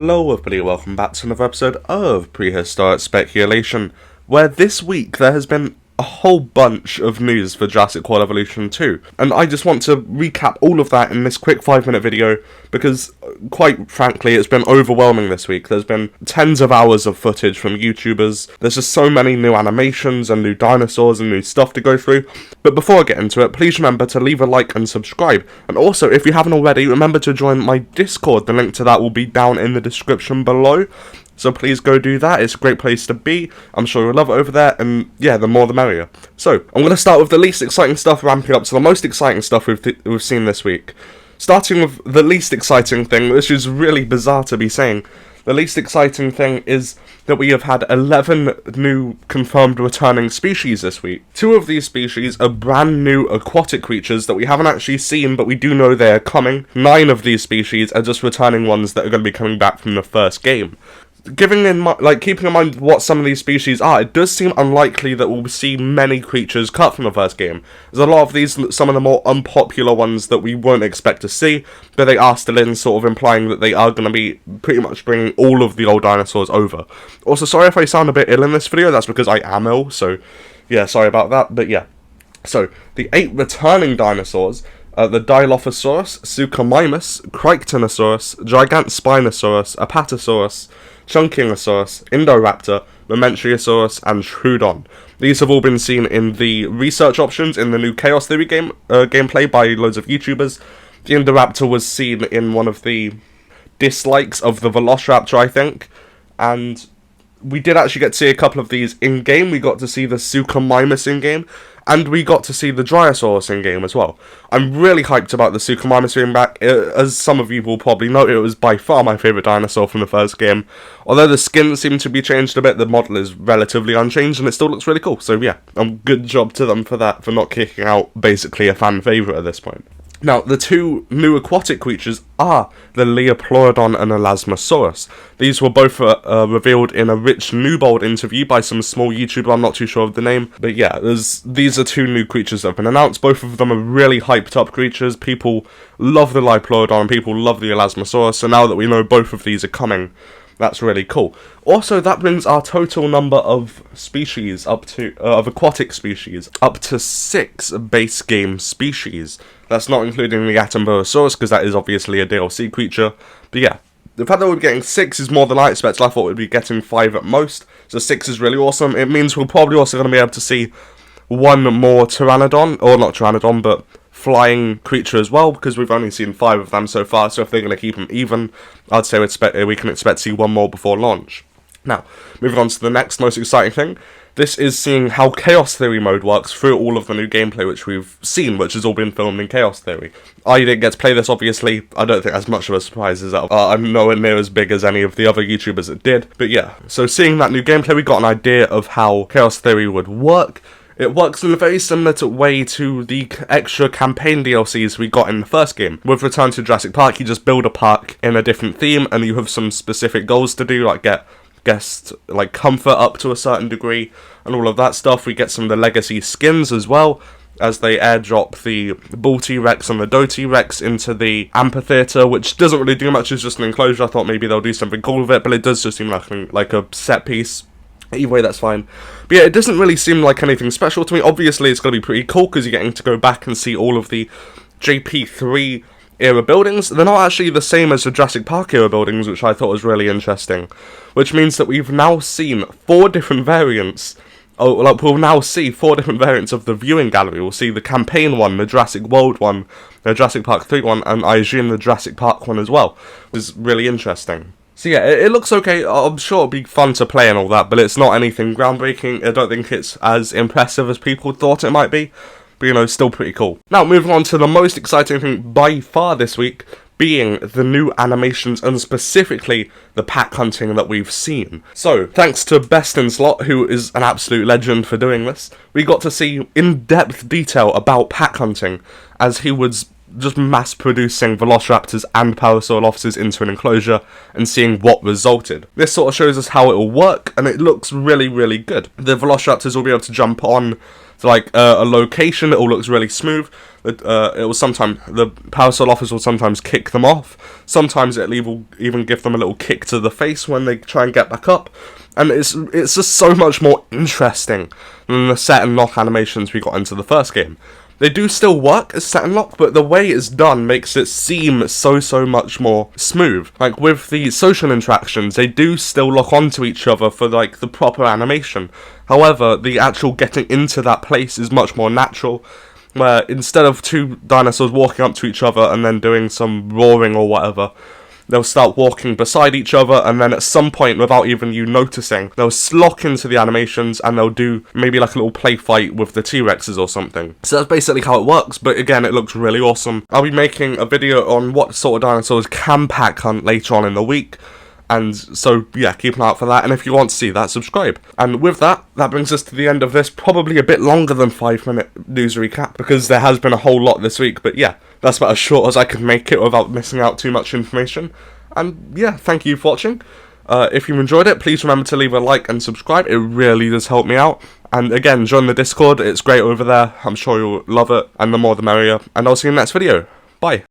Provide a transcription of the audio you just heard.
Hello everybody, welcome back to another episode of Prehistoric Speculation, where this week there has been a whole bunch of news for Jurassic World Evolution 2, and I just want to recap all of that in this quick 5-minute video, because quite frankly it's been overwhelming this week. There's been tens of hours of footage from YouTubers, there's just so many new animations and new dinosaurs and new stuff to go through, but before I get into it, please remember to leave a like and subscribe, and also if you haven't already, remember to join my Discord. The link to that will be down in the description below. So please go do that, it's a great place to be, I'm sure you'll love it over there, and yeah, the more the merrier. So, I'm going to start with the least exciting stuff, ramping up to the most exciting stuff we've seen this week. Starting with the least exciting thing, which is really bizarre to be saying, the least exciting thing is that we have had 11 new confirmed returning species this week. 2 of these species are brand new aquatic creatures that we haven't actually seen, but we do know they are coming. 9 of these species are just returning ones that are going to be coming back from the first game. Keeping in mind what some of these species are, it does seem unlikely that we'll see many creatures cut from the first game. There's a lot of these, some of the more unpopular ones that we won't expect to see, but they are still in, sort of implying that they are going to be pretty much bringing all of the old dinosaurs over. Also, sorry if I sound a bit ill in this video, that's because I am ill, so yeah, sorry about that, but yeah. So, the 8 returning dinosaurs, the Dilophosaurus, Suchomimus, Crichtonosaurus, Gigantspinosaurus, Apatosaurus, Chunkingosaurus, Indoraptor, Mamentriosaurus, and Troodon. These have all been seen in the research options in the new Chaos Theory gameplay by loads of YouTubers. The Indoraptor was seen in one of the dislikes of the VELOCIRAPTOR, I think, and we did actually get to see a couple of these in-game. We got to see the Suchomimus in-game, and we got to see the Dinosaurs in-game as well. I'm really hyped about the Suchomimus being back. As some of you will probably know, it was by far my favourite dinosaur from the first game. Although the skin seemed to be changed a bit, the model is relatively unchanged, and it still looks really cool. So yeah, good job to them for that, for not kicking out basically a fan favourite at this point. Now, the 2 new aquatic creatures are the Leoplorodon and Elasmosaurus. These were both revealed in a Rich Newbold interview by some small YouTuber, I'm not too sure of the name. But yeah, these are 2 new creatures that have been announced. Both of them are really hyped up creatures. People love the Leoplorodon and people love the Elasmosaurus, so now that we know both of these are coming, that's really cool. Also, that brings our total number of species up to, of aquatic species, up to 6 base game species. That's not including the Atombosaurus, because that is obviously a DLC creature. But yeah, the fact that we're getting 6 is more than I expected. I thought we'd be getting 5 at most, so 6 is really awesome. It means we're probably also going to be able to see 1 more Pteranodon, or not Pteranodon, but flying creature as well, because we've only seen 5 of them so far, so if they're going to keep them even, I'd say we can expect to see 1 more before launch. Now, moving on to the next most exciting thing, this is seeing how Chaos Theory mode works through all of the new gameplay which we've seen, which has all been filmed in Chaos Theory. I didn't get to play this, obviously. I don't think that's much of a surprise as that. I'm nowhere near as big as any of the other YouTubers that did, but yeah. So seeing that new gameplay, we got an idea of how Chaos Theory would work. It works in a very similar way to the extra campaign DLCs we got in the first game. With Return to Jurassic Park, you just build a park in a different theme, and you have some specific goals to do, like get guest comfort up to a certain degree, and all of that stuff. We get some of the legacy skins as well, as they airdrop the Bull T-Rex and the Doe T-Rex into the amphitheater, which doesn't really do much, it's just an enclosure. I thought maybe they'll do something cool with it, but it does just seem like a set piece. Either way, that's fine. But yeah, it doesn't really seem like anything special to me. Obviously, it's going to be pretty cool, because you're getting to go back and see all of the JP3 era buildings. They're not actually the same as the Jurassic Park era buildings, which I thought was really interesting. Which means that we've now seen 4 different variants. We'll now see 4 different variants of the viewing gallery. We'll see the campaign one, the Jurassic World one, the Jurassic Park 3 one, and I assume the Jurassic Park one as well. It was really interesting. So yeah, it looks okay. I'm sure it'll be fun to play and all that, but it's not anything groundbreaking. I don't think it's as impressive as people thought it might be, but you know, still pretty cool. Now, moving on to the most exciting thing by far this week, being the new animations and specifically the pack hunting that we've seen. So, thanks to Best in Slot, who is an absolute legend for doing this, we got to see in-depth detail about pack hunting, as he was just mass-producing Velociraptors and Parasaurolophysis into an enclosure and seeing what resulted. This sort of shows us how it will work, and it looks really, really good. The Velociraptors will be able to jump on like a location, it all looks really smooth. It will sometimes, the Parasaurolophus will sometimes kick them off. Sometimes it'll even give them a little kick to the face when they try and get back up. And it's just so much more interesting than the set and lock animations we got into the first game. They do still work as set and lock, but the way it's done makes it seem so much more smooth. Like with the social interactions, they do still lock onto each other for like the proper animation. However, the actual getting into that place is much more natural, where instead of two dinosaurs walking up to each other and then doing some roaring or whatever, they'll start walking beside each other, and then at some point, without even you noticing, they'll lock into the animations and they'll do maybe like a little play fight with the T-Rexes or something. So that's basically how it works, but again, it looks really awesome. I'll be making a video on what sort of dinosaurs can pack hunt later on in the week, and so yeah, keep an eye out for that, and if you want to see that, subscribe. And with that, that brings us to the end of this, probably a bit longer than 5-minute news recap, because there has been a whole lot this week, but yeah, that's about as short as I could make it without missing out too much information. And yeah, thank you for watching. If you enjoyed it, please remember to leave a like and subscribe, it really does help me out. And again, join the Discord, it's great over there, I'm sure you'll love it, and the more the merrier. And I'll see you in the next video. Bye.